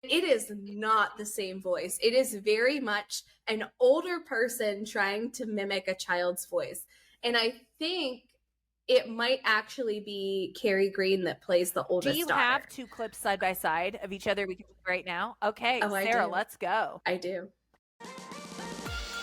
It is not the same voice. It is very much an older person trying to mimic a child's voice. And I think it might actually be Carrie Green that plays the Do oldest you daughter. have two clips side by side of each other we can see right now? Okay, Oh, I Sara, do. let's go. I do.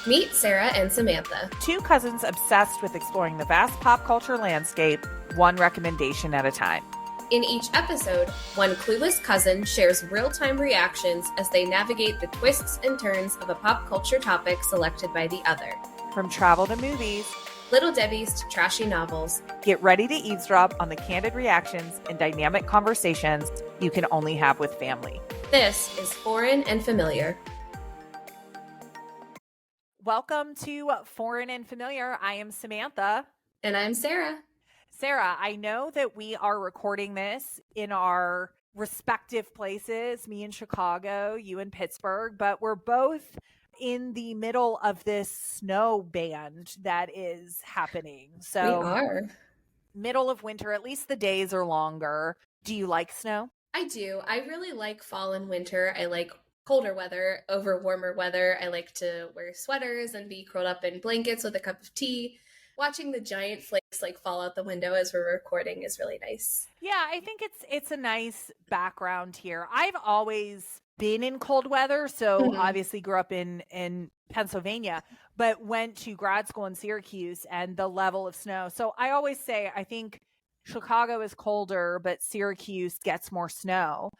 Meet Sara and Samantha. Two cousins obsessed with exploring the vast pop culture landscape, one recommendation at a time. In each episode, one clueless cousin shares real-time reactions as they navigate the twists and turns of a pop culture topic selected by the other. From travel to movies, Little Debbie's to trashy novels. Get ready to eavesdrop on the candid reactions and dynamic conversations you can only have with family. This is Foreign and Familiar. Welcome to Foreign and Familiar. I am Samantha. And I'm Sara. Sara, I know that we are recording this in our respective places, me in Chicago, you in Pittsburgh, but we're both in the middle of this snow band that is happening. So we are. Middle of winter, at least the days are longer. Do you like snow? I do. I really like fall and winter. I like colder weather over warmer weather. I like to wear sweaters and be curled up in blankets with a cup of tea. Watching the giant flakes like fall out the window as we're recording is really nice. Yeah, I think it's a nice background here. I've always been in cold weather, so obviously grew up in Pennsylvania, but went to grad school in Syracuse and the level of snow. So I always say I think Chicago is colder, but Syracuse gets more snow,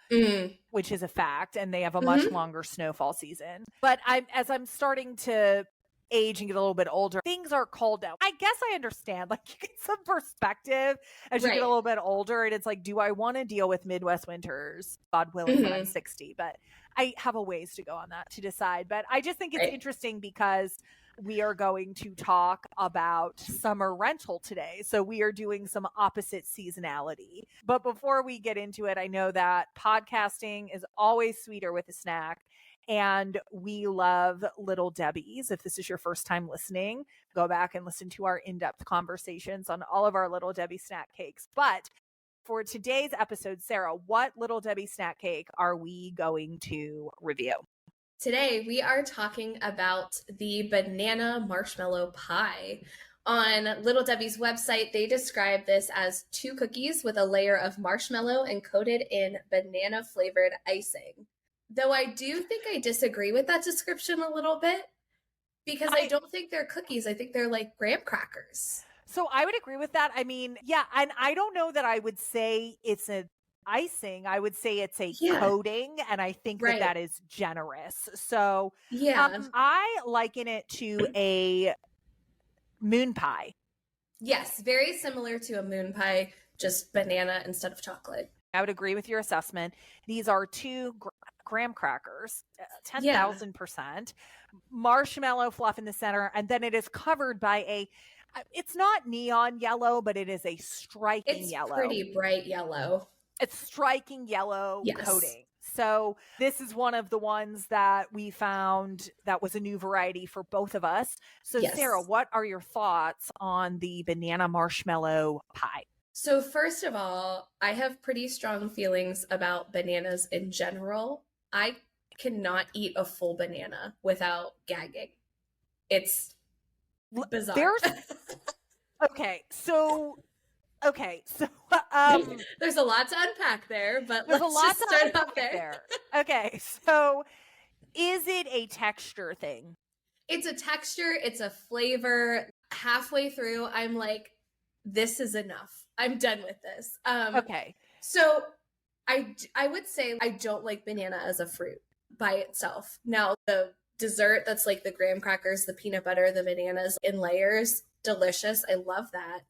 which is a fact, and they have a much longer snowfall season. But as I'm starting to age and get a little bit older, things are cold now. I guess I understand. Like, you get some perspective as you get a little bit older, and it's like, do I want to deal with Midwest winters? God willing, when I'm 60. But I have a ways to go on that to decide. But I just think it's interesting because we are going to talk about summer rental today. So we are doing some opposite seasonality. But before we get into it, I know that podcasting is always sweeter with a snack. And we love Little Debbie's. If this is your first time listening, go back and listen to our in-depth conversations on all of our Little Debbie snack cakes. But for today's episode, Sara, what Little Debbie snack cake are we going to review? Today, we are talking about the Banana Marshmallow Pie. On Little Debbie's website, they describe this as 2 cookies with a layer of marshmallow and coated in banana-flavored icing. Though I do think I disagree with that description a little bit, because I don't think they're cookies. I think they're like graham crackers. So I would agree with that. I mean, yeah, and I don't know that I would say it's an icing. I would say it's a coating, and I think that is generous. So I liken it to a moon pie. Yes, very similar to a moon pie, just banana instead of chocolate. I would agree with your assessment. These are 2 graham crackers, 10,000%, marshmallow fluff in the center, and then it is covered by it's not neon yellow, but it is a striking yellow. It's pretty bright yellow. It's striking yellow coating. So this is one of the ones that we found that was a new variety for both of us. So Sara, what are your thoughts on the banana marshmallow pie? So first of all, I have pretty strong feelings about bananas in general. I cannot eat a full banana without gagging. It's bizarre. Okay, so there's a lot to unpack there, but there's let's a lot just to start off there. Okay, so is it a texture thing? It's a texture, it's a flavor. Halfway through, I'm like, this is enough. I'm done with this. Okay. So I would say I don't like banana as a fruit by itself. Now, the dessert that's like the graham crackers, the peanut butter, the bananas in layers, delicious. I love that.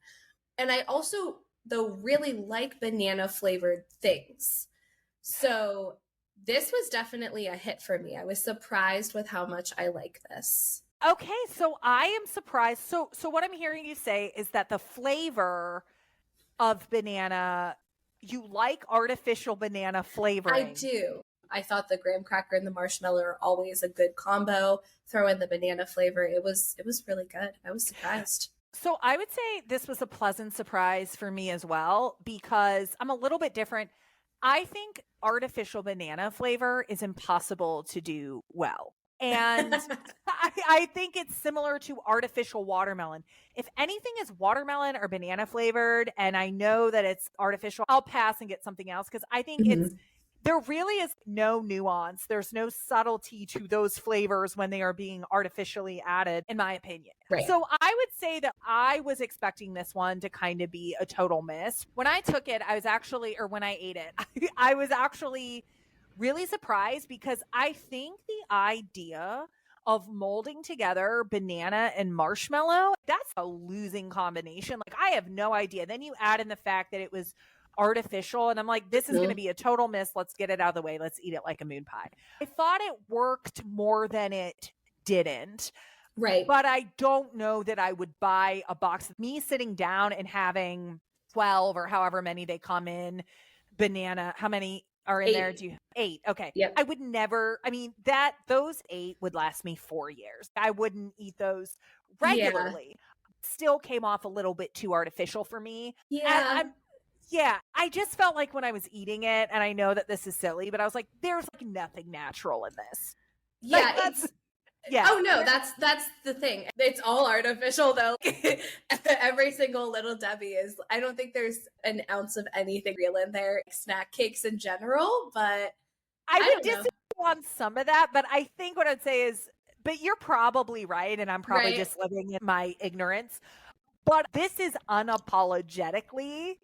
And I also, though, really like banana flavored things. So this was definitely a hit for me. I was surprised with how much I like this. Okay, so I am surprised. So what I'm hearing you say is that the flavor of banana, you like artificial banana flavoring. I do. I thought the graham cracker and the marshmallow are always a good combo. Throw in the banana flavor. It was really good. I was surprised. So I would say this was a pleasant surprise for me as well, because I'm a little bit different. I think artificial banana flavor is impossible to do well. And I think it's similar to artificial watermelon. If anything is watermelon or banana flavored, and I know that it's artificial, I'll pass and get something else because I think Mhm. there really is no nuance. There's no subtlety to those flavors when they are being artificially added, in my opinion. Right. So I would say that I was expecting this one to kind of be a total miss. When I took it, or when I ate it, I was actually really surprised because I think the idea of molding together banana and marshmallow, that's a losing combination. Like, I have no idea. Then you add in the fact that it was artificial, and I'm like, this is going to Mhm. be a total miss. Let's get it out of the way. Let's eat it like a moon pie. I thought it worked more than it didn't, Right. but I don't know that I would buy a box. Me sitting down and having 12 or however many they come in banana, how many are in there? 8. 8? Okay. Yep. I would never, I mean, those 8 would last me 4 years. I wouldn't eat those Yeah. regularly. Still came off a little bit too artificial for me. Yeah. Yeah, I just felt like when I was eating it, and I know that this is silly, but I was like, there's like nothing natural in this. Like, Yeah, it's yeah. oh no, that's the thing. It's all artificial though. Every single Little Debbie is, I don't think there's an ounce of anything real in there. Snack cakes in general, but I I would don't know. disagree on some of that, but I think what I'd say is, but you're probably right, and I'm probably Right. just living in my ignorance. But this is unapologetically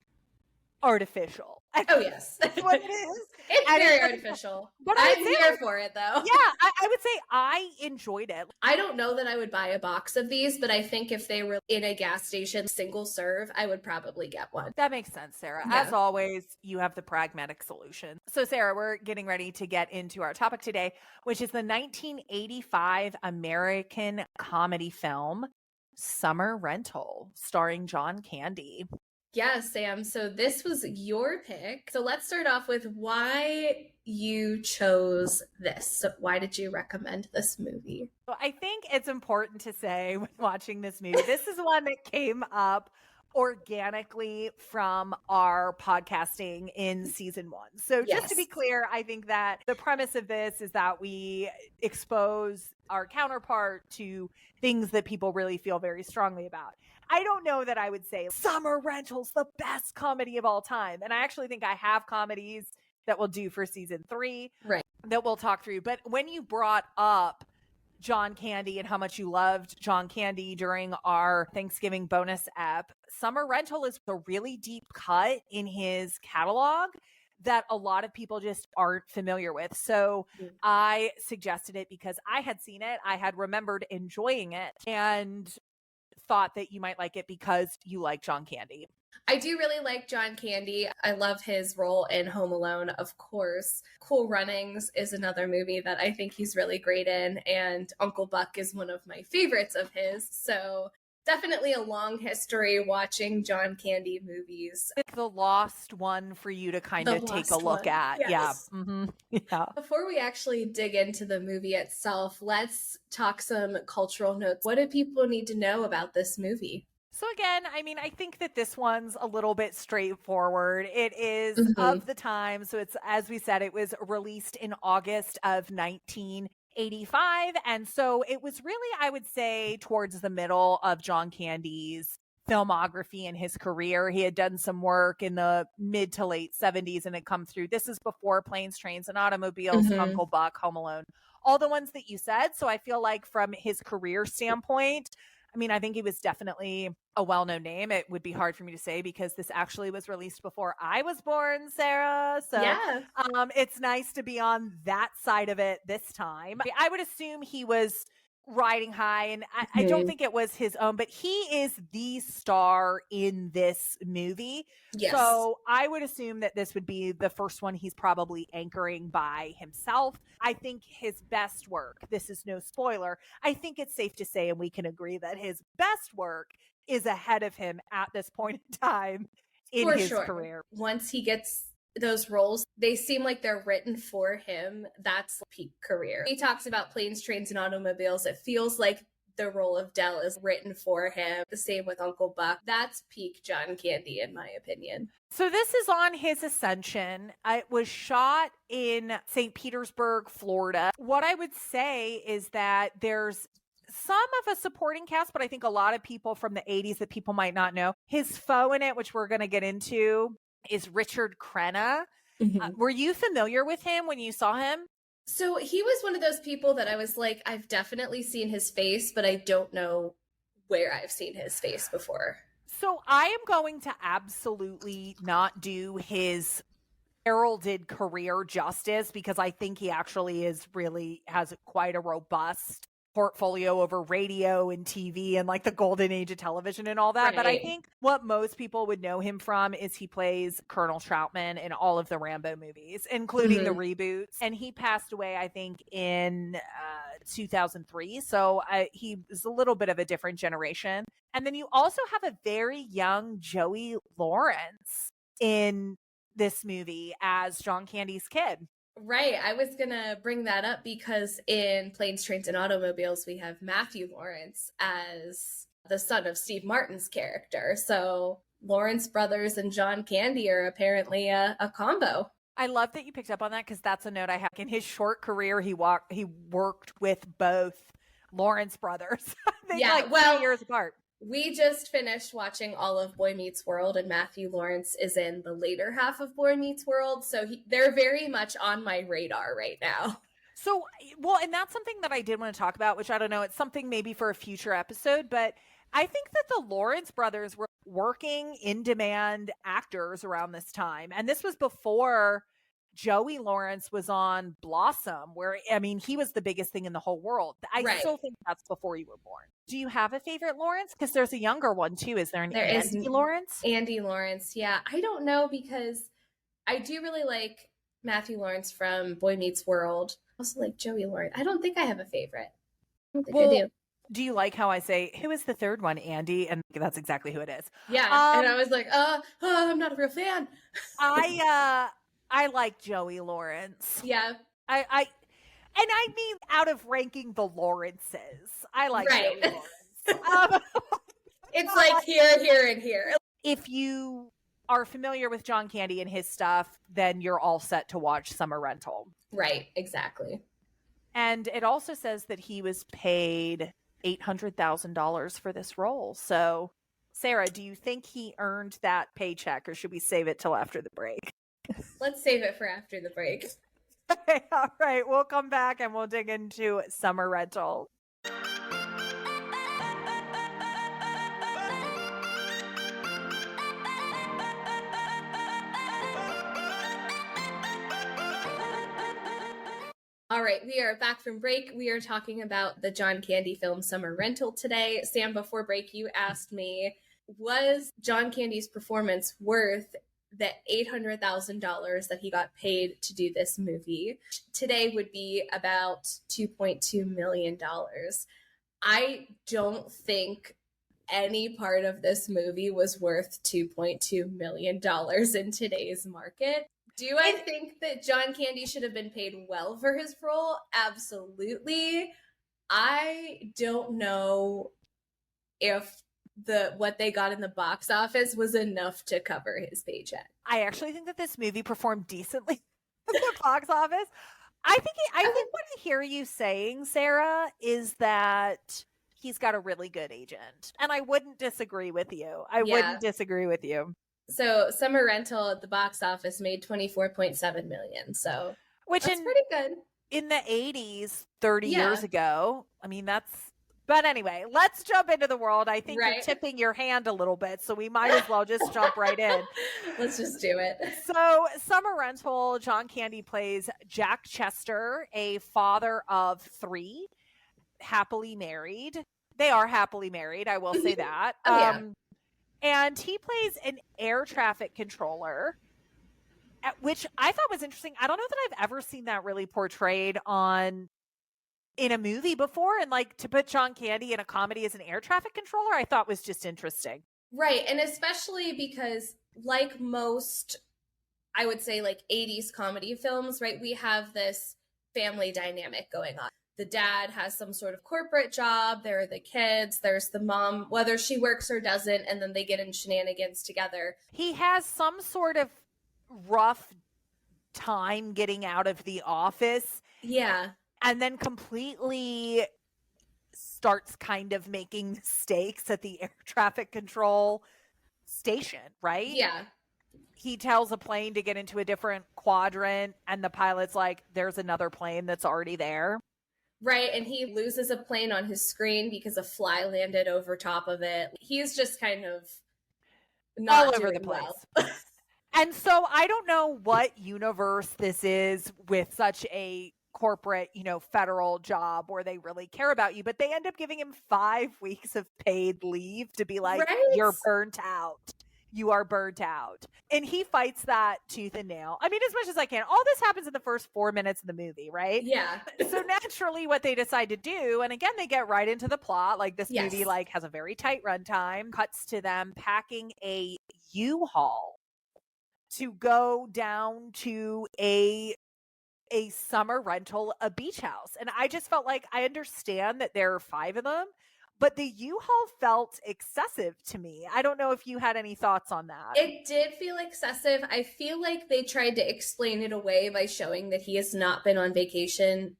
artificial. Oh yes. That's what it is. It's And very artificial. but I I'm would say, here like, for it though. yeah, I would say I enjoyed it. I don't know that I would buy a box of these, but I think if they were in a gas station single serve, I would probably get one. That makes sense, Sarah. Yeah. As always, you have the pragmatic solution. So, Sarah, we're getting ready to get into our topic today, which is the 1985 American comedy film Summer Rental, starring John Candy. Yes, Sam. So this was your pick. So let's start off with why you chose this. So why did you recommend this movie? So I think it's important to say when watching this movie, this is one that came up organically from our podcasting in season 1. So just to be Yes. clear, I think that the premise of this is that we expose our counterpart to things that people really feel very strongly about. I don't know that I would say Summer Rental's the best comedy of all time. And I actually think I have comedies that we'll do for season 3 Right. that we'll talk through. But when you brought up John Candy and how much you loved John Candy during our Thanksgiving bonus app, Summer Rental is a really deep cut in his catalog that a lot of people just aren't familiar with. So I suggested it because I had seen it. I had remembered enjoying it and thought that you might like it because you like John Candy. I do really like John Candy. I love his role in Home Alone, of course. Cool Runnings is another movie that I think he's really great in, and Uncle Buck is one of my favorites of his. So definitely a long history watching John Candy movies. It's the lost one for you to kind The of take a lost look one. at. Yes. Yeah. Yeah. Before we actually dig into the movie itself, let's talk some cultural notes. What do people need to know about this movie? So again, I mean, I think that this one's a little bit straightforward. It is of the time. So it's, as we said, it was released in August of 1985. And so it was really, I would say, towards the middle of John Candy's filmography and his career. He had done some work in the mid to late 70s and had come through. This is before Planes, Trains, and Automobiles, Uncle Buck, Home Alone, all the ones that you said. So I feel like from his career standpoint, I mean, I think he was definitely a well-known name. It would be hard for me to say because this actually was released before I was born, Sarah. So Yeah. it's nice to be on that side of it this time. I would assume he was riding high, and I don't think it was his own, but he is the star in this movie. Yes. So I would assume that this would be the first one he's probably anchoring by himself. I think his best work, this is no spoiler, I think it's safe to say, and we can agree that his best work is ahead of him at this point in time in For his sure. career. Once he gets those roles, they seem like they're written for him. That's peak career. He talks about Planes, Trains, and Automobiles. It feels like the role of Dell is written for him. The same with Uncle Buck. That's peak John Candy, in my opinion. So this is on his ascension. It was shot in St. Petersburg, Florida. What I would say is that there's some of a supporting cast, but I think a lot of people from the 80s that people might not know. His foe in it, which we're going to get into, is Richard Crenna. Were you familiar with him when you saw him? So he was one of those people that I was like, I've definitely seen his face, but I don't know where I've seen his face before. So I am going to absolutely not do his heralded career justice because I think he actually has quite a robust portfolio over radio and TV and like the golden age of television and all that. Right. But I think what most people would know him from is he plays Colonel Troutman in all of the Rambo movies, including the reboots. And he passed away, I think, in 2003. So he was a little bit of a different generation. And then you also have a very young Joey Lawrence in this movie as John Candy's kid. Right. I was going to bring that up because in Planes, Trains, and Automobiles, we have Matthew Lawrence as the son of Steve Martin's character. So Lawrence brothers and John Candy are apparently a combo. I love that you picked up on that because that's a note I have. In his short career, he worked with both Lawrence brothers. They 3 years apart. We just finished watching all of Boy Meets World, and Matthew Lawrence is in the later half of Boy Meets World. So they're very much on my radar right now. So, and that's something that I did want to talk about, which I don't know, it's something maybe for a future episode, but I think that the Lawrence brothers were working in-demand actors around this time. And this was before Joey Lawrence was on Blossom, where, I mean, he was the biggest thing in the whole world. I still think that's before you were born. Do you have a favorite Lawrence? Because there's a younger one, too. Is there Andy Lawrence? Andy Lawrence, yeah. I don't know because I do really like Matthew Lawrence from Boy Meets World. I also like Joey Lawrence. I don't think I have a favorite. I don't think I do. Do you like how I say, who is the third one, Andy? And that's exactly who it is. Yeah, and I was like, I'm not a real fan. I like Joey Lawrence. Yeah. I mean, out of ranking the Lawrences, I like Joey Lawrence. It's like here, and here. If you are familiar with John Candy and his stuff, then you're all set to watch Summer Rental. Right, exactly. And it also says that he was paid $800,000 for this role. So, Sarah, do you think he earned that paycheck, or should we save it till after the break? Let's save it for after the break. Okay, all right. We'll come back and we'll dig into Summer Rental. All right, we are back from break. We are talking about the John Candy film Summer Rental today. Sam, before break, you asked me, was John Candy's performance worth the $800,000 that he got paid to do this movie? Today would be about $2.2 million. I don't think any part of this movie was worth $2.2 million in today's market. Do I think that John Candy should have been paid well for his role? Absolutely. I don't know if what they got in the box office was enough to cover his paycheck. I actually think that this movie performed decently in the box office. I think what I hear you saying, Sarah, is that he's got a really good agent. And I wouldn't disagree with you. So Summer Rental at the box office made $24.7 million. So that's pretty good. In the 80s, 30 years ago, I mean, but anyway, let's jump into the world. I think you're tipping your hand a little bit, so we might as well just jump right in. Let's just do it. So Summer Rental, John Candy plays Jack Chester, a father of 3, happily married. They are happily married, I will say that. And he plays an air traffic controller, which I thought was interesting. I don't know that I've ever seen that really portrayed in a movie before, and like to put John Candy in a comedy as an air traffic controller, I thought was just interesting. Right. And especially because like most, I would say like 80s comedy films, right, we have this family dynamic going on. the dad has some sort of corporate job. There are the kids. There's the mom, whether she works or doesn't, and then they get in shenanigans together. He has some sort of rough time getting out of the office. Yeah. And then completely starts kind of making mistakes at the air traffic control station, right? Yeah. He tells a plane to get into a different quadrant, and the pilot's like, there's another plane that's already there. Right, and he loses a plane on his screen because a fly landed over top of it. He's just kind of not all over the place. Well. And so I don't know what universe this is with such a corporate, federal job where they really care about you, but they end up giving him 5 weeks of paid leave to be like, right? You're burnt out. You are burnt out. And he fights that tooth and nail. I mean, as much as I can. All this happens in the first 4 minutes of the movie, right? Yeah. So naturally what they decide to do, and again, they get right into the plot. Like this movie has a very tight runtime, cuts to them packing a U-Haul to go down to a summer rental, a beach house. And I just felt like I understand that there are 5 of them, but the U-Haul felt excessive to me. I don't know if you had any thoughts on that. It did feel excessive. I feel like they tried to explain it away by showing that he has not been on vacation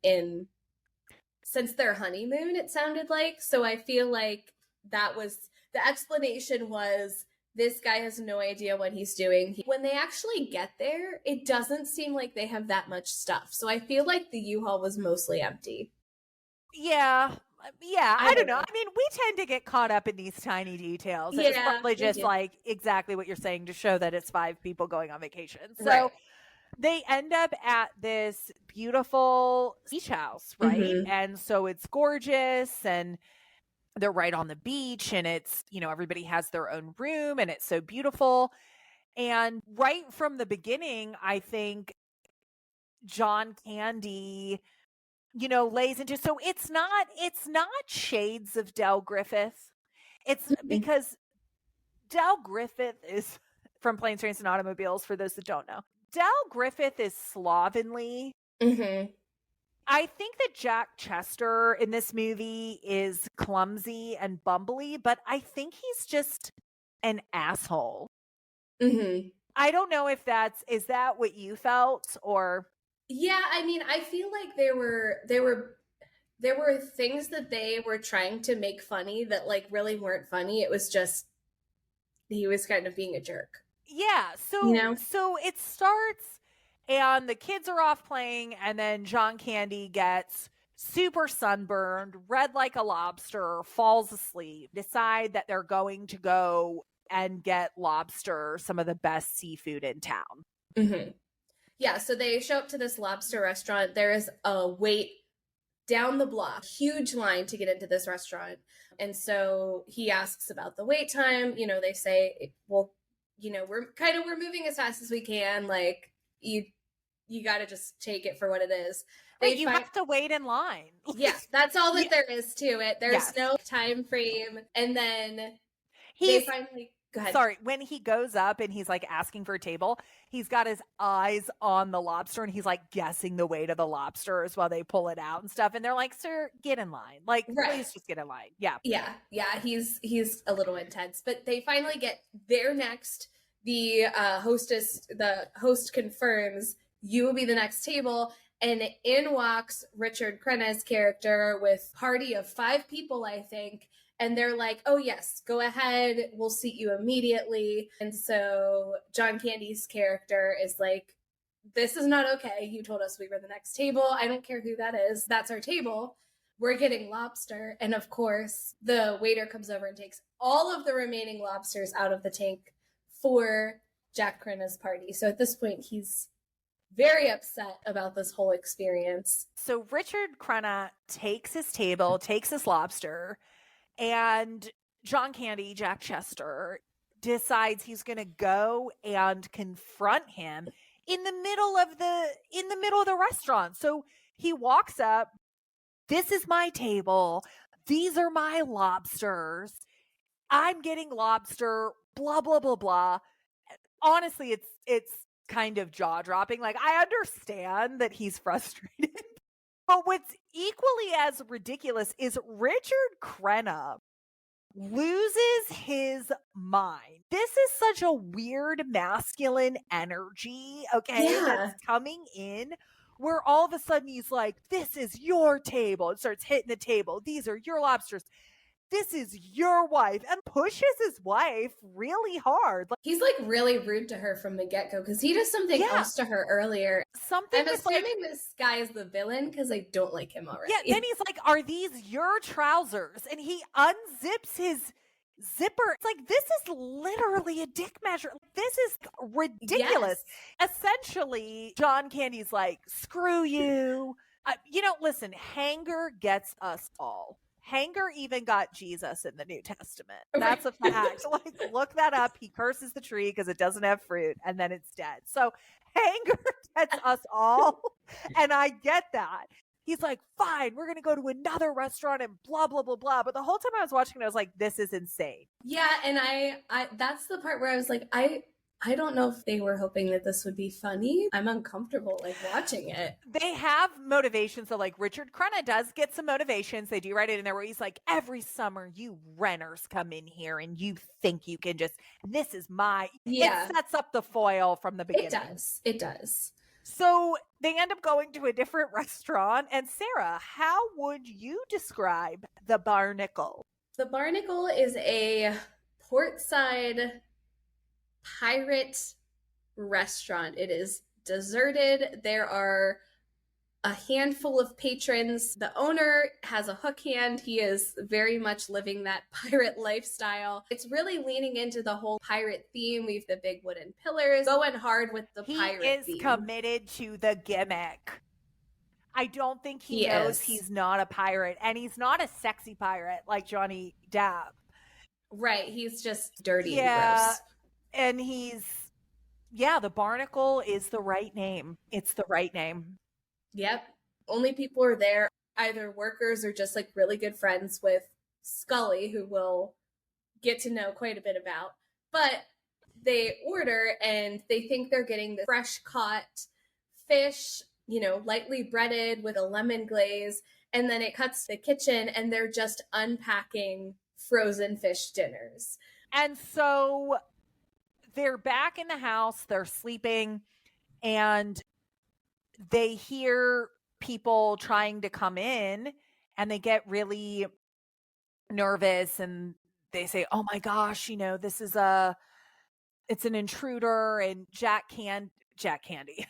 since their honeymoon, it sounded like. So I feel like that was the explanation was this guy has no idea what he's doing. When they actually get there, it doesn't seem like they have that much stuff. So I feel like the U-Haul was mostly empty. Yeah, I don't know. I mean, we tend to get caught up in these tiny details. It's probably just like exactly what you're saying to show that it's 5 people going on vacation. So they end up at this beautiful beach house, right? Mm-hmm. And so it's gorgeous and they're right on the beach and it's, everybody has their own room and it's so beautiful. And right from the beginning, I think John Candy lays into, so it's not shades of Del Griffith. It's because Del Griffith is from Planes, Trains, and Automobiles, for those that don't know. Del Griffith is slovenly. Mm-hmm. I think that Jack Chester in this movie is clumsy and bumbly, but I think he's just an asshole. Mm-hmm. I don't know if is that what you felt or... Yeah, I mean, I feel like there were things that they were trying to make funny that like really weren't funny. It was just he was kind of being a jerk. Yeah, so it starts and the kids are off playing and then John Candy gets super sunburned, red like a lobster, falls asleep, decide that they're going to go and get lobster, some of the best seafood in town. Mm-hmm. Yeah, so they show up to this lobster restaurant. There is a wait down the block, huge line to get into this restaurant. And so he asks about the wait time. They say, well, we're moving as fast as we can. Like you got to just take it for what it is. You have to wait in line. Yeah, that's all that there is to it. There's no time frame. And then they finally... Go ahead. Sorry, when he goes up and he's like asking for a table, he's got his eyes on the lobster and he's like guessing the weight of the lobsters while they pull it out and stuff. And they're like, sir, get in line. Like, please just get in line. Yeah. Yeah. He's a little intense, but they finally get there next. The host confirms you will be the next table. And in walks Richard Crenna's character with a party of 5 people, I think. And they're like, oh, yes, go ahead. We'll seat you immediately. And so John Candy's character is like, this is not okay. You told us we were the next table. I don't care who that is. That's our table. We're getting lobster. And of course, the waiter comes over and takes all of the remaining lobsters out of the tank for Jack Crenna's party. So at this point, he's very upset about this whole experience. So Richard Crenna takes his table, takes his lobster, and John Candy, Jack Chester, decides he's going to go and confront him in the middle of the restaurant. So he walks up. This is my table. These are my lobsters. I'm getting lobster, blah, blah, blah, blah. Honestly, it's kind of jaw dropping. Like, I understand that he's frustrated. But what's equally as ridiculous is Richard Crenna loses his mind. This is such a weird masculine energy, okay, that's coming in, where all of a sudden he's like, this is your table, and starts hitting the table. These are your lobsters. This is your wife, and pushes his wife really hard. Like, he's like really rude to her from the get-go because he does something else to her earlier. I'm assuming this guy is the villain because I don't like him already. Yeah, then he's like, are these your trousers? And he unzips his zipper. It's like, this is literally a dick measure. This is ridiculous. Essentially, John Candy's like, screw you. Listen, Hanger gets us all. Hanger even got Jesus in the New Testament. That's a fact. Like, look that up. He curses the tree because it doesn't have fruit, and then it's dead. So Hanger gets us all, and I get that. He's like, fine, we're going to go to another restaurant and blah, blah, blah, blah. But the whole time I was watching it, I was like, this is insane. Yeah, and I that's the part where I was like, I don't know if they were hoping that this would be funny. I'm uncomfortable like watching it. They have motivations. So like Richard Crenna does get some motivations. They do write it in there where he's like, every summer you renters come in here and you think you can just, this is my, it sets up the foil from the beginning. It does. So they end up going to a different restaurant. And Sarah, how would you describe the Barnacle? The Barnacle is a portside pirate restaurant. It is deserted. There are a handful of patrons. The owner has a hook hand. He is very much living that pirate lifestyle. It's really leaning into the whole pirate theme. We have the big wooden pillars, going hard with the pirate theme. He is committed to the gimmick. I don't think he knows he's not a pirate, and he's not a sexy pirate like Johnny Depp. Right. He's just dirty and gross. And the Barnacle is the right name. It's the right name. Yep. Only people are there, either workers or just like really good friends with Scully, who we'll get to know quite a bit about. But they order and they think they're getting the fresh caught fish, lightly breaded with a lemon glaze. And then it cuts to the kitchen and they're just unpacking frozen fish dinners. And so they're back in the house, they're sleeping, and they hear people trying to come in, and they get really nervous, and they say, oh my gosh, this is it's an intruder. And John Candy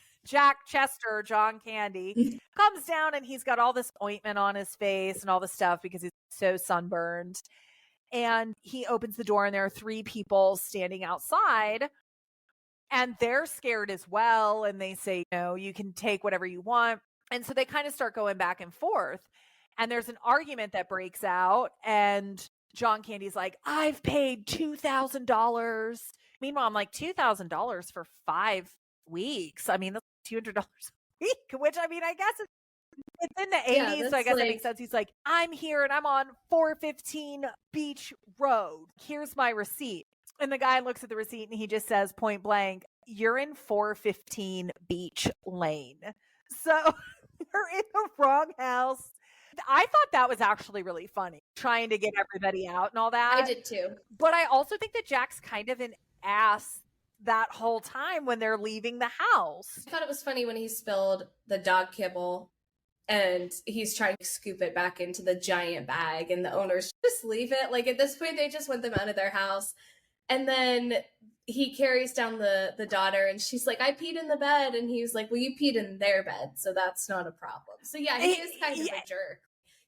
comes down, and he's got all this ointment on his face and all this stuff because he's so sunburned. And he opens the door and there are 3 people standing outside, and they're scared as well. And they say, you can take whatever you want. And so they kind of start going back and forth. And there's an argument that breaks out. And John Candy's like, I've paid $2,000. Meanwhile, I'm like, $2,000 for 5 weeks. I mean, that's $200 a week, which I guess it's in the 80s, so I guess that makes sense. He's like, I'm here and I'm on 415 Beach Road. Here's my receipt. And the guy looks at the receipt and he just says point blank, you're in 415 Beach Lane. So you're in the wrong house. I thought that was actually really funny, trying to get everybody out and all that. I did too. But I also think that Jack's kind of an ass that whole time when they're leaving the house. I thought it was funny when he spilled the dog kibble and he's trying to scoop it back into the giant bag, and the owners just leave it. Like, at this point, they just want them out of their house. And then he carries down the daughter, and she's like, I peed in the bed. And he was like, well, you peed in their bed, so that's not a problem. So yeah, he is kind of a jerk.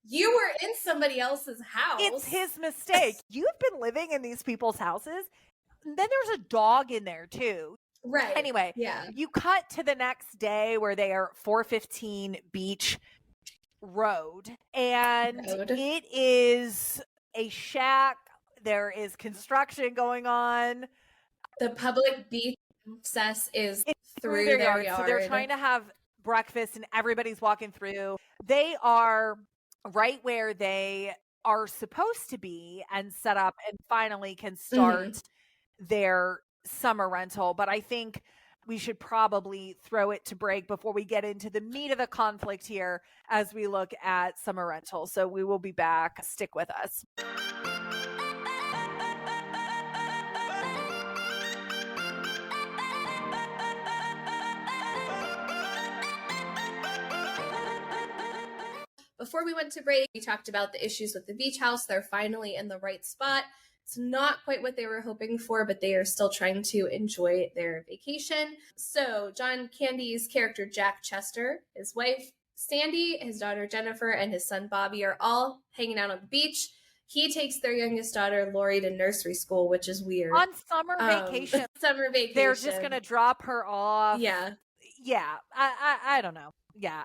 You were in somebody else's house. It's his mistake. You've been living in these people's houses. Then there's a dog in there too. Right. Anyway, you cut to the next day where they are 415 Beach Road, and it is a shack. There is construction going on. The public beach access is through their yard. So they're trying to have breakfast, and everybody's walking through. They are right where they are supposed to be and set up, and finally can start their summer rental. But I think we should probably throw it to break before we get into the meat of the conflict here as we look at summer rental. So we will be back. Stick with us. Before we went to break, we talked about the issues with the beach house. They're finally in the right spot. It's not quite what they were hoping for, but they are still trying to enjoy their vacation. So John Candy's character, Jack Chester, his wife, Sandy, his daughter, Jennifer, and his son, Bobby, are all hanging out on the beach. He takes their youngest daughter, Lori, to nursery school, which is weird. On summer vacation. Summer vacation. They're just going to drop her off. Yeah. Yeah. I don't know. Yeah.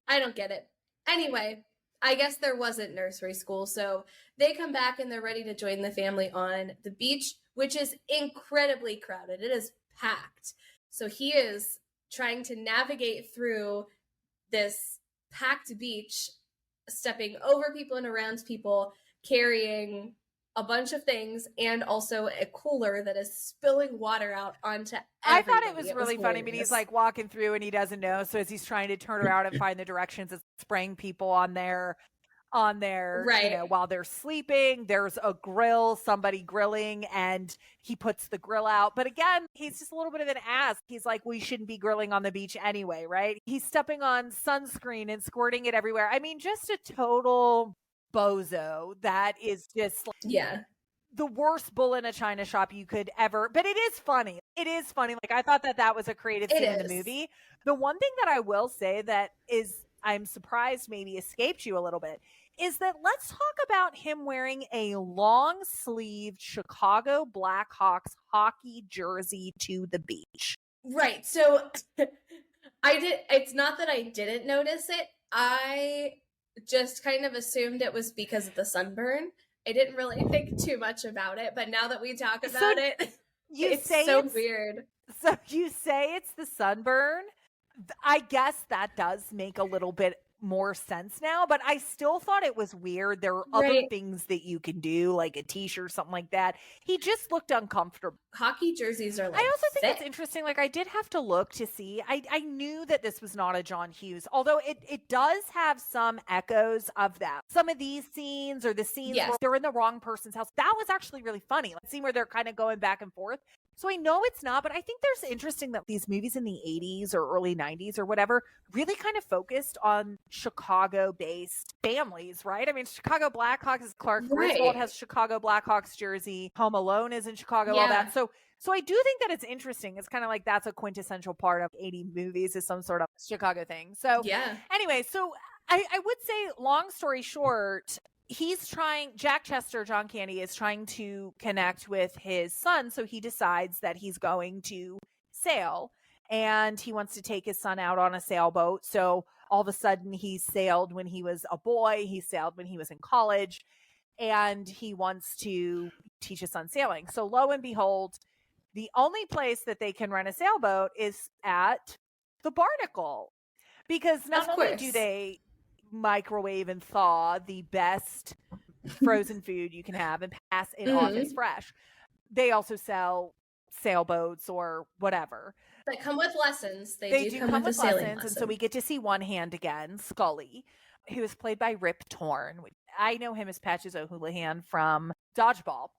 I don't get it. Anyway, I guess there wasn't nursery school, so they come back and they're ready to join the family on the beach, which is incredibly crowded. It is packed. So he is trying to navigate through this packed beach, stepping over people and around people, carrying a bunch of things, and also a cooler that is spilling water out onto everybody. I thought it was really funny, but he's like walking through and he doesn't know. So as he's trying to turn around and find the directions, it's spraying people on their right. While they're sleeping. There's a grill, somebody grilling, and he puts the grill out. But again, he's just a little bit of an ass. He's like, we shouldn't be grilling on the beach anyway, right? He's stepping on sunscreen and squirting it everywhere. I mean, just a total bozo that is just the worst bull in a china shop you could ever. But it is funny. Like, I thought that was a creative scene in the movie. The one thing that I will say that is, I'm surprised maybe escaped you a little bit, is that let's talk about him wearing a long-sleeved Chicago Blackhawks hockey jersey to the beach. Right. So it's not that I didn't notice it. I just kind of assumed it was because of the sunburn. I didn't really think too much about it, but now that we talk about it, it's so weird. So you say it's the sunburn? I guess that does make a little bit more sense now, but I still thought it was weird. There are other things that you can do, like a t-shirt, something like that. He just looked uncomfortable. Hockey jerseys are like I also think thick. it's interesting. Like, I did have to look to see. I knew that this was not a John Hughes, although it does have some echoes of that. Some of these scenes, or the scenes where they're in the wrong person's house, that was actually really funny. Like, the scene where they're kind of going back and forth. So I know it's not, but I think there's interesting that these movies in the 80s or early 90s or whatever really kind of focused on Chicago-based families, right? I mean, Chicago Blackhawks is Clark Griswold has Chicago Blackhawks jersey. Home Alone is in Chicago, all that. So I do think that it's interesting. It's kind of like that's a quintessential part of 80 movies is some sort of Chicago thing. So anyway, so I would say, long story short, Jack Chester, John Candy, is trying to connect with his son. So he decides that he's going to sail and he wants to take his son out on a sailboat. So all of a sudden he sailed when he was a boy. He sailed when he was in college, and he wants to teach his son sailing. So lo and behold, the only place that they can rent a sailboat is at the Barnacle, because not only do they microwave and thaw the best frozen food you can have and pass it off as fresh, they also sell sailboats or whatever that come with lessons. They do come with lessons. And so we get to see one hand again, Scully, who is played by Rip Torn. I know him as Patches O'Houlihan from Dodgeball,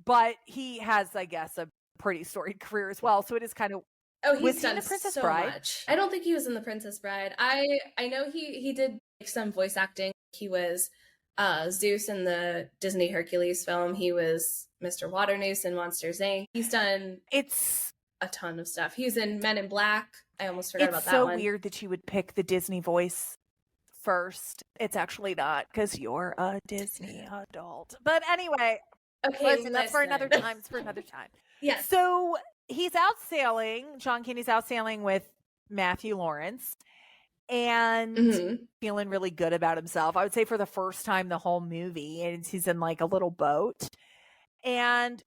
but he has, I guess, a pretty storied career as well. So it is kind of he's done The Princess Bride? Much. I don't think he was in The Princess Bride. I know he did some voice acting. He was Zeus in the Disney Hercules film. He was Mr. Waternoose in Monsters, Inc. He's done a ton of stuff. He was in Men in Black. I almost forgot about that one. It's so weird that you would pick the Disney voice first. It's actually not, because you're a Disney adult. But anyway, that's for another time. It's for another time. Yeah. So he's out sailing. John Candy's out sailing with Matthew Lawrence and feeling really good about himself. I would say for the first time the whole movie, and he's in like a little boat. And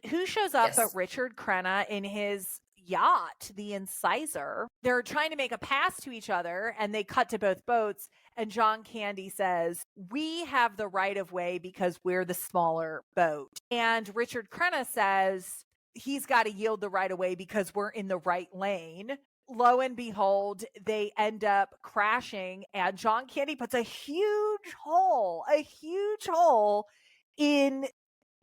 who shows up but Richard Crenna in his yacht, the Incisor. They're trying to make a pass to each other, and they cut to both boats. And John Candy says, "We have the right of way because we're the smaller boat." And Richard Crenna says, he's got to yield the right of way because we're in the right lane. Lo and behold, they end up crashing, and John Candy puts a huge hole in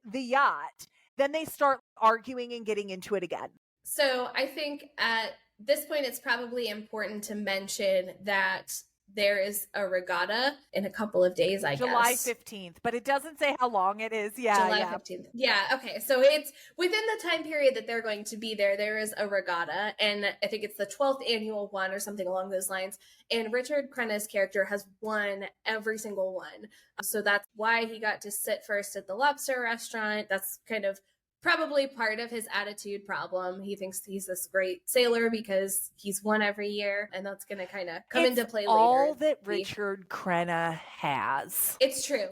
the yacht. Then they start arguing and getting into it again. So I think at this point, it's probably important to mention that there is a regatta in a couple of days, I July guess. 15th, but it doesn't say how long it is. Yeah, July 15th. Yeah, okay. So it's within the time period that they're going to be there. There is a regatta, and I think it's the 12th annual one or something along those lines. And Richard Crenna's character has won every single one. So that's why he got to sit first at the lobster restaurant. That's kind of probably part of his attitude problem. He thinks he's this great sailor because he's won every year, and that's going to kind of come into play later. All that Richard Crenna has. It's true.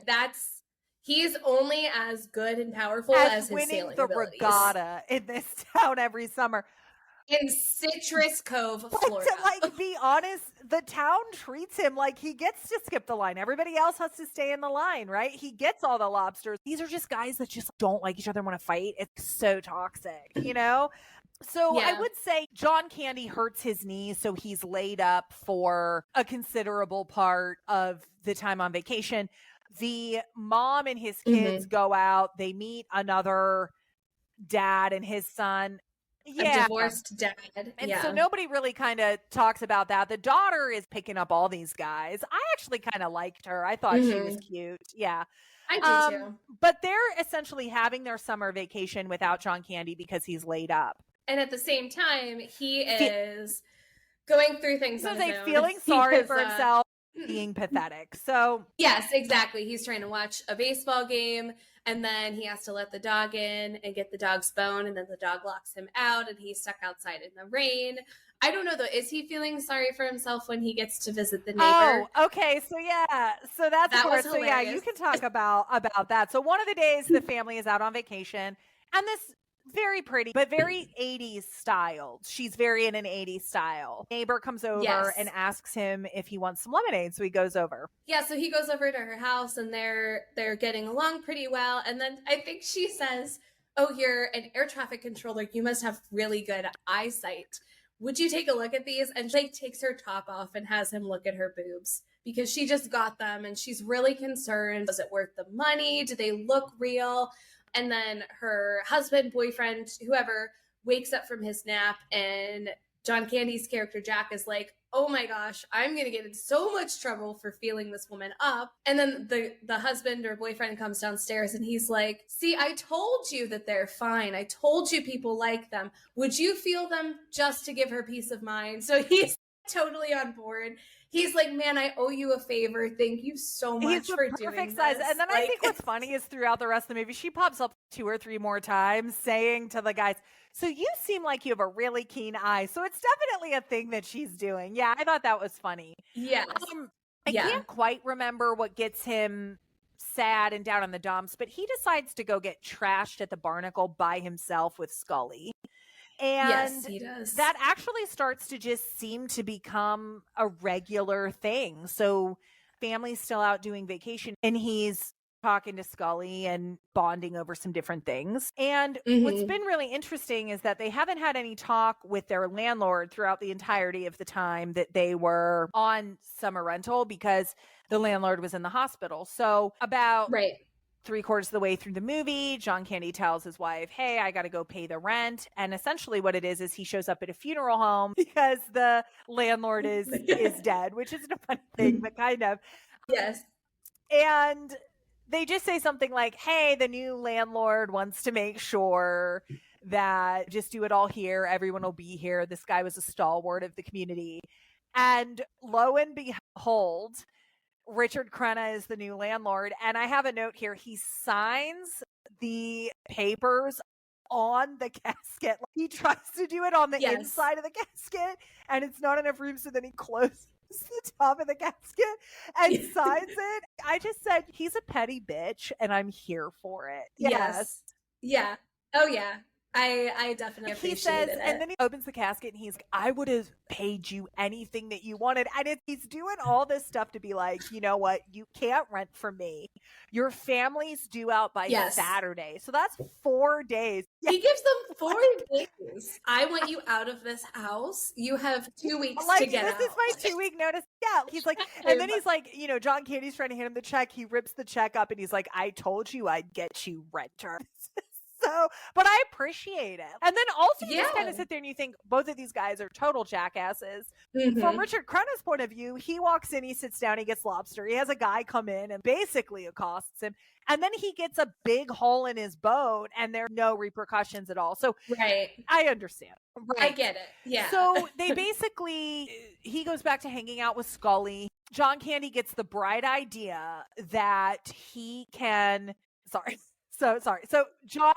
He's only as good and powerful as his winning sailing the abilities. regatta in this town every summer. In Citrus Cove, Florida. But to be honest, the town treats him like he gets to skip the line. Everybody else has to stay in the line, right? He gets all the lobsters. These are just guys that just don't like each other and want to fight. It's so toxic, you know? So yeah. I would say John Candy hurts his knee, so he's laid up for a considerable part of the time on vacation. The mom and his kids go out. They meet another dad and his son. A divorced dad. And so nobody really kind of talks about that. The daughter is picking up all these guys. I actually kind of liked her. I thought she was cute. Yeah. I do too. But they're essentially having their summer vacation without John Candy because he's laid up. And at the same time, he is going through things on his own. Feeling sorry for himself, being pathetic. So yes, exactly. He's trying to watch a baseball game, and then he has to let the dog in and get the dog's bone, and then the dog locks him out, and he's stuck outside in the rain. I don't know though. Is he feeling sorry for himself when he gets to visit the neighbor? Oh, okay. So yeah. So that's that was so yeah, you can talk about that. So one of the days the family is out on vacation, and this very pretty, but very 80s styled. She's very in an 80s style. Neighbor comes over and asks him if he wants some lemonade. So he goes over. Yeah, so he goes over to her house, and they're getting along pretty well. And then I think she says, "Oh, you're an air traffic controller. You must have really good eyesight. Would you take a look at these?" And she takes her top off and has him look at her boobs because she just got them, and she's really concerned. Was it worth the money? Do they look real? And then her husband, boyfriend, whoever, wakes up from his nap, and John Candy's character, Jack, is like, "Oh my gosh, I'm going to get in so much trouble for feeling this woman up." And then the husband or boyfriend comes downstairs, and he's like, "See, I told you that they're fine. I told you people like them. Would you feel them just to give her peace of mind?" So he's totally on board. He's like, "Man, I owe you a favor. Thank you so much for doing size. this." And then I think what's funny is throughout the rest of the movie, she pops up 2 or 3 more times saying to the guys, "So you seem like you have a really keen eye." So it's definitely a thing that she's doing. Yeah, I thought that was funny. Yes. I can't quite remember what gets him sad and down in the dumps, but he decides to go get trashed at the Barnacle by himself with Scully. And yes, he does. That actually starts to just seem to become a regular thing. So family's still out doing vacation, and he's talking to Scully and bonding over some different things. And what's been really interesting is that they haven't had any talk with their landlord throughout the entirety of the time that they were on summer rental because the landlord was in the hospital. So about 3/4 of the way through the movie, John Candy tells his wife, "Hey, I got to go pay the rent." And essentially what it is he shows up at a funeral home because the landlord is dead, which isn't a funny thing, but kind of. Yes. And they just say something like, "Hey, the new landlord wants to make sure that just do it all here. Everyone will be here. This guy was a stalwart of the community." And lo and behold, Richard Crenna is the new landlord. And I have a note here. He signs the papers on the casket. He tries to do it on the inside of the casket, and it's not enough room. So then he closes the top of the casket and signs it. I just said, he's a petty bitch, and I'm here for it. Yes. Yeah. Oh, yeah. I definitely He appreciated says, it. and then he opens the casket and he's like, I would have paid you anything that you wanted. And he's doing all this stuff to be like, you know what? You can't rent from me. Your family's due out by Saturday. So that's 4 days. He gives them 4 days. I want you out of this house. You have 2 weeks to get out. This is my 2-week notice. Yeah. He's like, and then he's like, you know, John Candy's trying to hand him the check. He rips the check up and he's like, I told you I'd get you renter. So, but I appreciate it. And then also you just kind of sit there and you think both of these guys are total jackasses. From Richard Crenna's point of view, he walks in, he sits down, he gets lobster. He has a guy come in and basically accosts him. And then he gets a big hole in his boat and there are no repercussions at all. So I understand. I get it. Yeah. So they basically, he goes back to hanging out with Scully. John Candy gets the bright idea that he can, So John,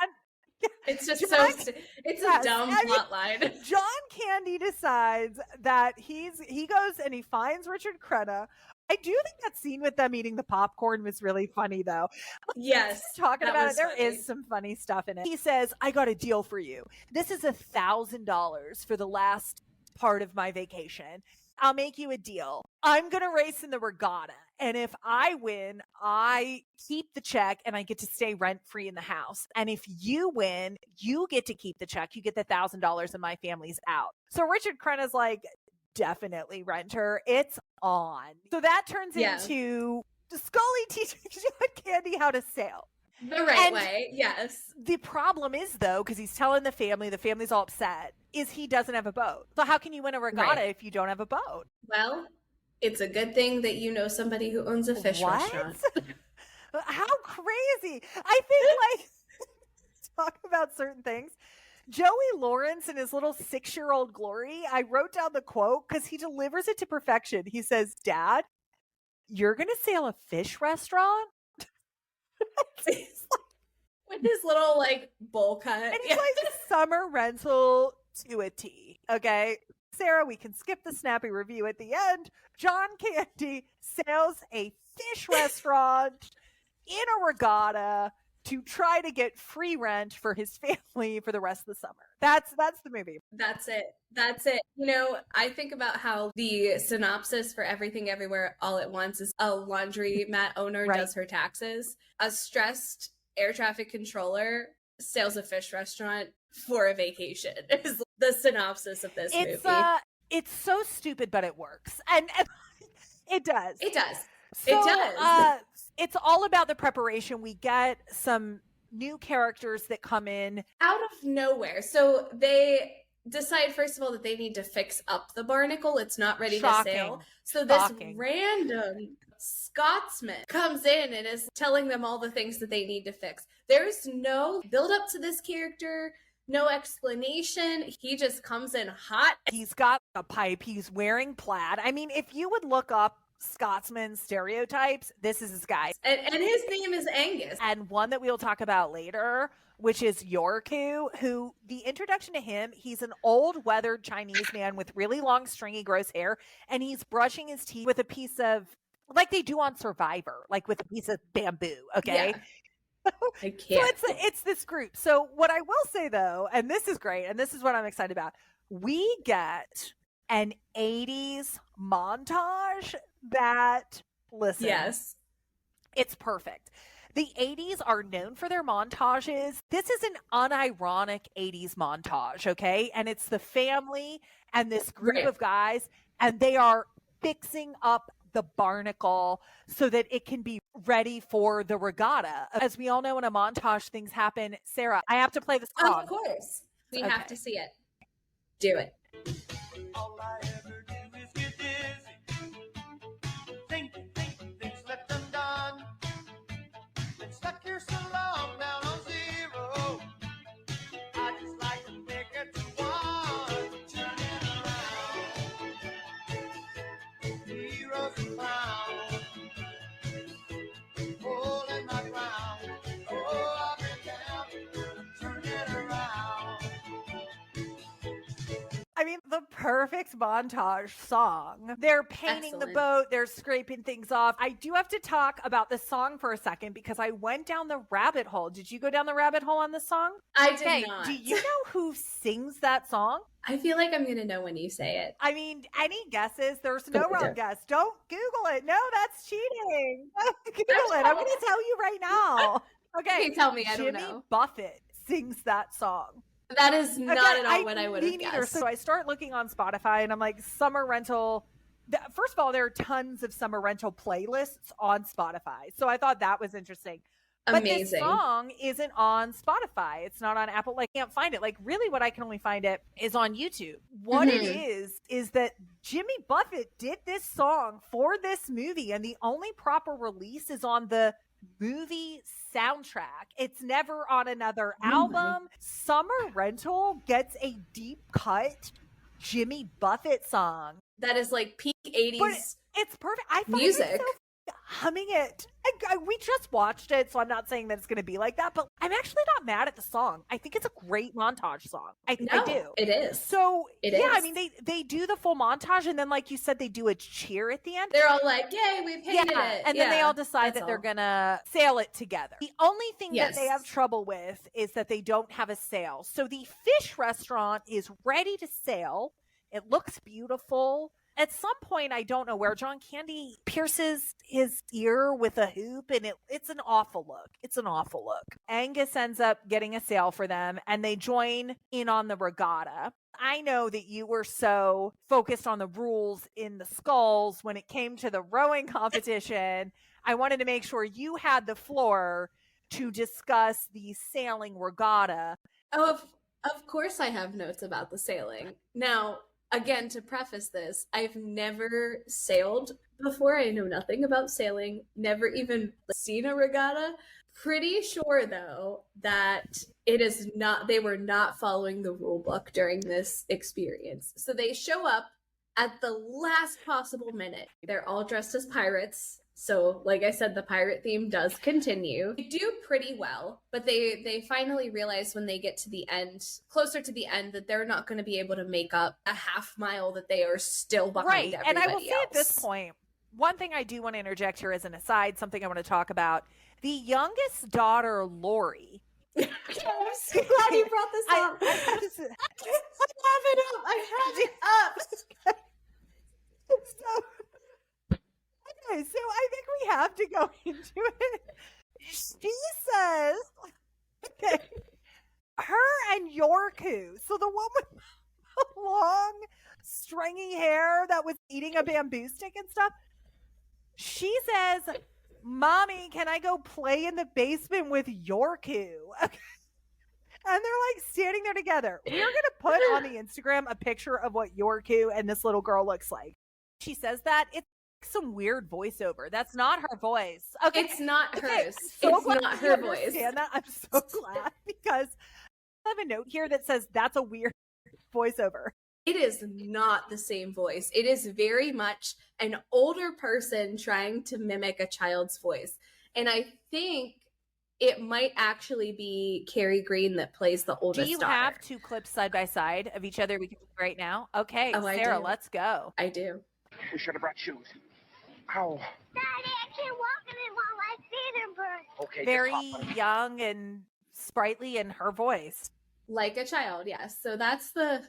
it's just it's a dumb plot line. John Candy decides that he goes and he finds Richard Crenna. I do think that scene with them eating the popcorn was really funny, though. Yes, talking about it, there is some funny stuff in it. He says, "I got a deal for you. This is $1,000 for the last part of my vacation. I'll make you a deal. I'm going to race in the regatta. And if I win, I keep the check and I get to stay rent free in the house. And if you win, you get to keep the check. You get the $1,000 and my family's out." So Richard Crenna's like, definitely renter. It's on. So that turns into Scully teaching John Candy how to sail. The right way, yes. The problem is, though, because he's telling the family's all upset, is he doesn't have a boat. So how can you win a regatta if you don't have a boat? Well, it's a good thing that you know somebody who owns a fish restaurant. How crazy. I think, talk about certain things. Joey Lawrence and his little 6-year-old Glory, I wrote down the quote because he delivers it to perfection. He says, "Dad, you're going to sail a fish restaurant?" With his little bowl cut. And he's like summer rental to a T. Okay. Sarah, we can skip the snappy review at the end. John Candy sails a fish restaurant in a regatta to try to get free rent for his family for the rest of the summer. That's the movie. That's it. You know, I think about how the synopsis for Everything Everywhere All at Once is a laundromat owner does her taxes. A stressed air traffic controller sails a fish restaurant for a vacation is the synopsis of this movie. It's so stupid, but it works. And it does. It does. So, it does. It's all about the preparation. We get some new characters that come in out of nowhere. So they decide, first of all, that they need to fix up the barnacle. It's not ready to sail. So this random Scotsman comes in and is telling them all the things that they need to fix. There's no build up to this character, no explanation. He just comes in hot. He's got a pipe. He's wearing plaid. I mean, if you would look up Scotsman stereotypes, this is his guy. And his name is Angus. And one that we'll talk about later, which is Yorku, who the introduction to him, he's an old weathered Chinese man with really long stringy gross hair, and he's brushing his teeth with a piece of, like they do on Survivor, like with a piece of bamboo, okay? Yeah. I can't. So it's this group. So what I will say though, and this is great, and this is what I'm excited about, we get an 80s montage that, listen, yes, it's perfect. The 80s are known for their montages. This is an unironic 80s montage, okay? And it's the family and this group of guys, and they are fixing up the barnacle so that it can be ready for the regatta. As we all know, in a montage, things happen. Sarah, I have to play the song. Of course. We have to see it. Do it. All I ever do is get dizzy. Thinking things left undone. Been stuck here so long down on zero. I just like to make it to one. Turning around. Heroes and clowns. Holding my ground. Oh, I've been down. Turning around. I mean, the perfect montage song. They're painting the Excellent. boat, they're scraping things off. I do have to talk about the song for a second because I went down the rabbit hole. Did you go down the rabbit hole on this song? I did Okay, not. do you know who sings that song? I feel like I'm going to know when you say it. I mean, any guesses? There's no Totally wrong do. guess. Don't Google it. No, that's cheating. Google it. I'm going to tell you right now. Okay, Okay, tell me. I don't Jimmy know. Buffett sings that song. That is not Again, at all what I would have guessed. So I start looking on Spotify and I'm like, summer rental. First of all, there are tons of summer rental playlists on Spotify. So I thought that was interesting. But this Amazing. song isn't on Spotify. It's not on Apple. Like, I can't find it. Like, really, what I can only find it is on YouTube. What it is that Jimmy Buffett did this song for this movie, and the only proper release is on the movie soundtrack. It's never on another album. Summer Rental gets a deep cut Jimmy Buffett song. That is like peak 80s But it's perfect. I find music. myself humming it. We just watched it, so I'm not saying that it's going to be like that, but I'm actually not mad at the song. I think it's a great montage song. I do. It is. So It yeah, is. I mean they do the full montage, and then like you said, they do a cheer at the end. They're all like, yay, we've hated it. And then they all decide that's that they're all. gonna sail it together. The only thing that they Yes. have trouble with is that they don't have a sail. So the fish restaurant is ready to sail. It looks beautiful. At some point, I don't know where, John Candy pierces his ear with a hoop, and it's an awful look. It's an awful look. Angus ends up getting a sail for them, and they join in on the regatta. I know that you were so focused on the rules in the sculls when it came to the rowing competition. I wanted to make sure you had the floor to discuss the sailing regatta. Oh, of course I have notes about the sailing. Now, again, to preface this, I've never sailed before. I know nothing about sailing, never even seen a regatta. Pretty sure, though, that they were not following the rule book during this experience. So they show up at the last possible minute. They're all dressed as pirates. So, like I said, the pirate theme does continue. They do pretty well, but they finally realize when they get to the end, closer to the end, that they're not going to be able to make up a half mile that they are still behind everybody And I will say else. at this point, one thing I do want to interject here as an aside, something I want to talk about. The youngest daughter, Lori. I'm so glad you brought this up. I have it up. I have it up. Okay, so I think we have to go into it. She says, okay, her and Yorku, so the one with the long, stringy hair that was eating a bamboo stick and stuff, she says, Mommy, can I go play in the basement with Yorku? Okay. And they're like standing there together. We're going to put on the Instagram a picture of what Yorku and this little girl looks like. She says that. It's some weird voiceover. That's not her voice. Okay. It's not hers. So It's not her voice. That. I'm so glad because I have a note here that says that's a weird voiceover. It is not the same voice. It is very much an older person trying to mimic a child's voice. And I think it might actually be Carrie Green that plays the oldest Do you daughter. have two clips side by side of each other we can do right now? Okay, Oh, I Sarah, do. let's go. I do. We should have brought shoes. Ow. Daddy, I can't walk in it while my feet are burnt. Okay. Very just hop on. young and sprightly in her voice. Like a child, yes. So that's the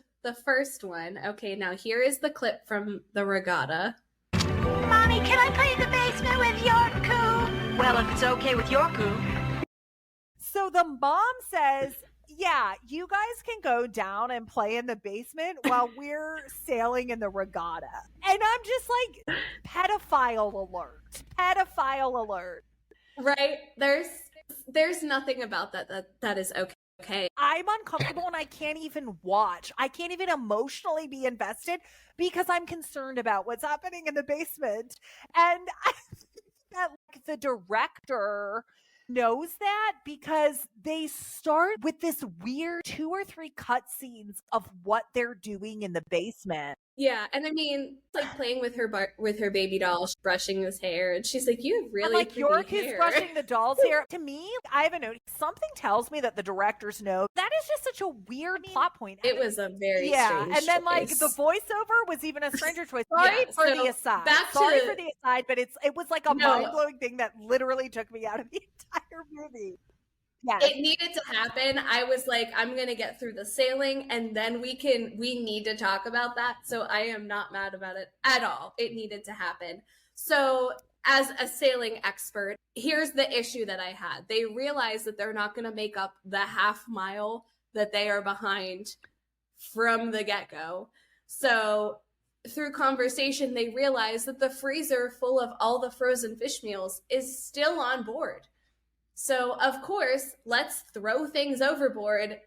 first one. Okay, now here is the clip from the regatta. Mommy, can I play in the basement with Yorku? Well, if it's okay with Yorku. So the mom says, yeah, you guys can go down and play in the basement while we're sailing in the regatta. And I'm just like, pedophile alert. Pedophile alert. Right? There's nothing about that is okay. I'm uncomfortable and I can't even watch. I can't even emotionally be invested because I'm concerned about what's happening in the basement. And I think that like, the director knows that because they start with this weird 2 or 3 cut scenes of what they're doing in the basement. Yeah, and I mean, like playing with with her baby doll, brushing his hair, and she's like, "You have And really like pretty York is hair." brushing the doll's hair. To me, I have a note. Something tells me that the directors know that is just such a weird plot point. It was a very strange and then like the choice. voiceover was even a stranger choice. Sorry Yeah, for so the aside. back Sorry to- for the aside, but it was like a No. mind-blowing thing that literally took me out of the entire movie. Yes. It needed to happen. I was like, I'm gonna get through the sailing, and then we need to talk about that. So I am not mad about it at all. It needed to happen. So as a sailing expert, here's the issue that I had. They realized that they're not gonna make up the half mile that they are behind from the get-go. So through conversation, they realized that the freezer full of all the frozen fish meals is still on board. So, of course, let's throw things overboard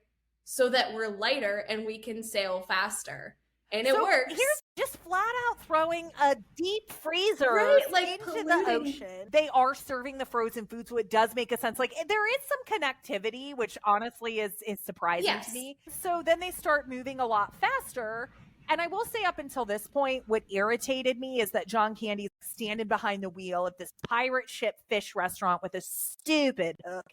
so that we're lighter and we can sail faster. And it works. Here's just flat out throwing a deep freezer into polluting. the ocean. They are serving the frozen food, so it does make a sense. Like there is some connectivity, which honestly is surprising to me. So then they start moving a lot faster. And I will say up until this point, what irritated me is that John Candy's standing behind the wheel of this pirate ship fish restaurant with a stupid hook,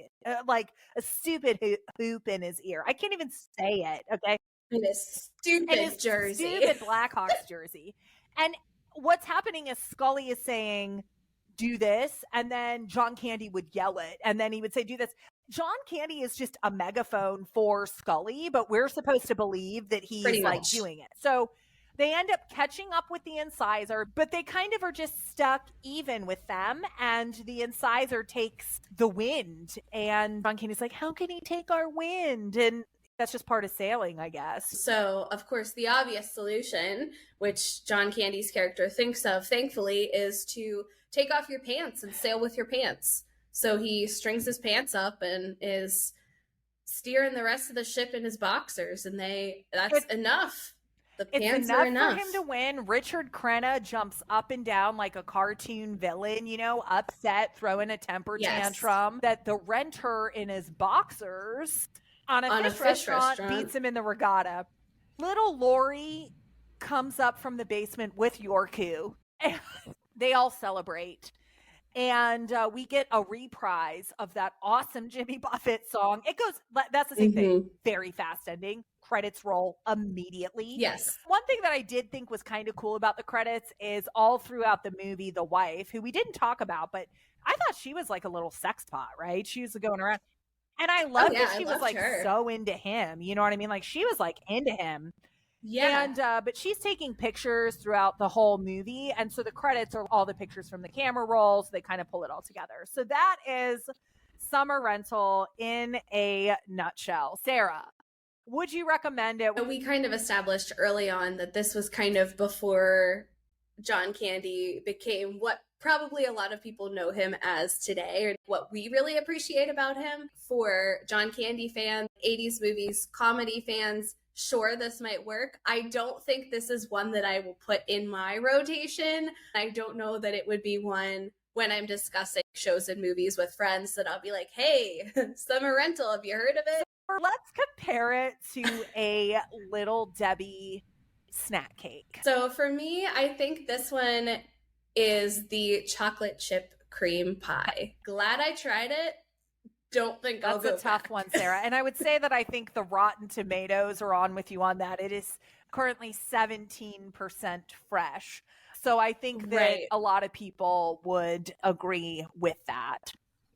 like a stupid hoop in his ear. I can't even say it, okay? And his stupid jersey. Stupid Blackhawks jersey. And what's happening is Scully is saying, do this. And then John Candy would yell it. And then he would say, do this. John Candy is just a megaphone for Scully, but we're supposed to believe that he's like doing it. So they end up catching up with the incisor, but they kind of are just stuck even with them. And the incisor takes the wind. And John Candy's like, how can he take our wind? And that's just part of sailing, I guess. So, of course, the obvious solution, which John Candy's character thinks of, thankfully, is to take off your pants and sail with your pants. So he strings his pants up and is steering the rest of the ship in his boxers, and that's enough. The pants are enough for him to win. Richard Crenna jumps up and down like a cartoon villain, upset, throwing a temper tantrum. That the renter in his boxers on a fish restaurant beats him in the regatta. Little Lori comes up from the basement with Yorku, and they all celebrate. And we get a reprise of that awesome Jimmy Buffett song. It goes, that's the same thing, very fast ending. Credits roll immediately. Yes. One thing that I did think was kind of cool about the credits is all throughout the movie, the wife, who we didn't talk about, but I thought she was like a little sex pot, right? She was going around. And I loved that she was like so into him. You know what I mean? Like she was like into him. Yeah. And but she's taking pictures throughout the whole movie, and so the credits are all the pictures from the camera rolls. They kind of pull it all together. So that is Summer Rental in a nutshell. Sarah, would you recommend it? We kind of established early on that this was kind of before John Candy became what probably a lot of people know him as today, or what we really appreciate about him. For John Candy fans, 80s movies, comedy fans, sure, this might work. I don't think this is one that I will put in my rotation. I don't know that it would be one when I'm discussing shows and movies with friends that I'll be like, hey, Summer Rental, have you heard of it? Let's compare it to a Little Debbie snack cake. So for me, I think this one is the chocolate chip cream pie. Glad I tried it. Don't think I'll go That's a tough back. one, Sarah. And I would say that I think the Rotten Tomatoes are on with you on that. It is currently 17% fresh. So I think that a lot of people would agree with that.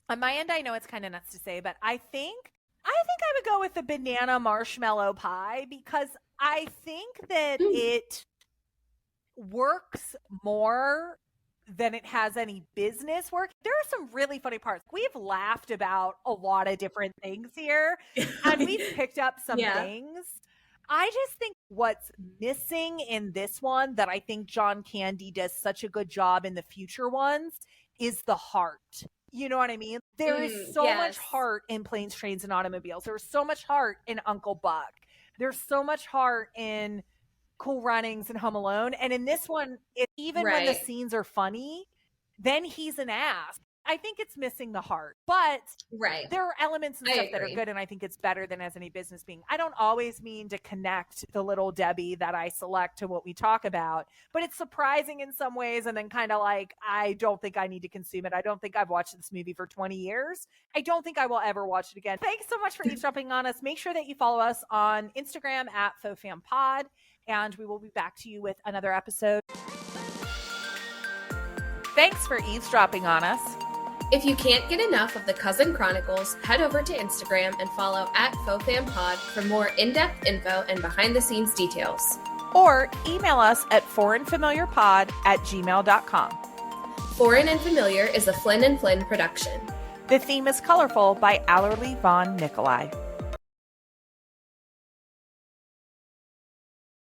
On my end, I know it's kind of nuts to say, but I think I would go with the banana marshmallow pie because I think that it works more than it has any business work. There are some really funny parts. We've laughed about a lot of different things here, and we've picked up some things. I just think what's missing in this one that I think John Candy does such a good job in the future ones is the heart. You know what I mean? There is so much heart in Planes, Trains, and Automobiles. There's so much heart in Uncle Buck. There's so much heart in Cool Runnings and Home Alone. And in this one, even when the scenes are funny, then he's an ass. I think it's missing the heart, but Right. there are elements and I stuff that are agree. good, and I think it's better than As Any Business Being. I don't always mean to connect the little Debbie that I select to what we talk about, but it's surprising in some ways, and then kind of like, I don't think I need to consume it. I don't think I've watched this movie for 20 years. I don't think I will ever watch it again. Thanks so much for eavesdropping on us. Make sure that you follow us on Instagram at FauxFamPod, and we will be back to you with another episode. Thanks for eavesdropping on us. If you can't get enough of the Cousin Chronicles, head over to Instagram and follow at FauxFamPod for more in-depth info and behind-the-scenes details. Or email us at foreignfamiliarpod@gmail.com. Foreign and Familiar is a Flynn & Flynn production. The theme is Colorful by Allerlie von Nicolai.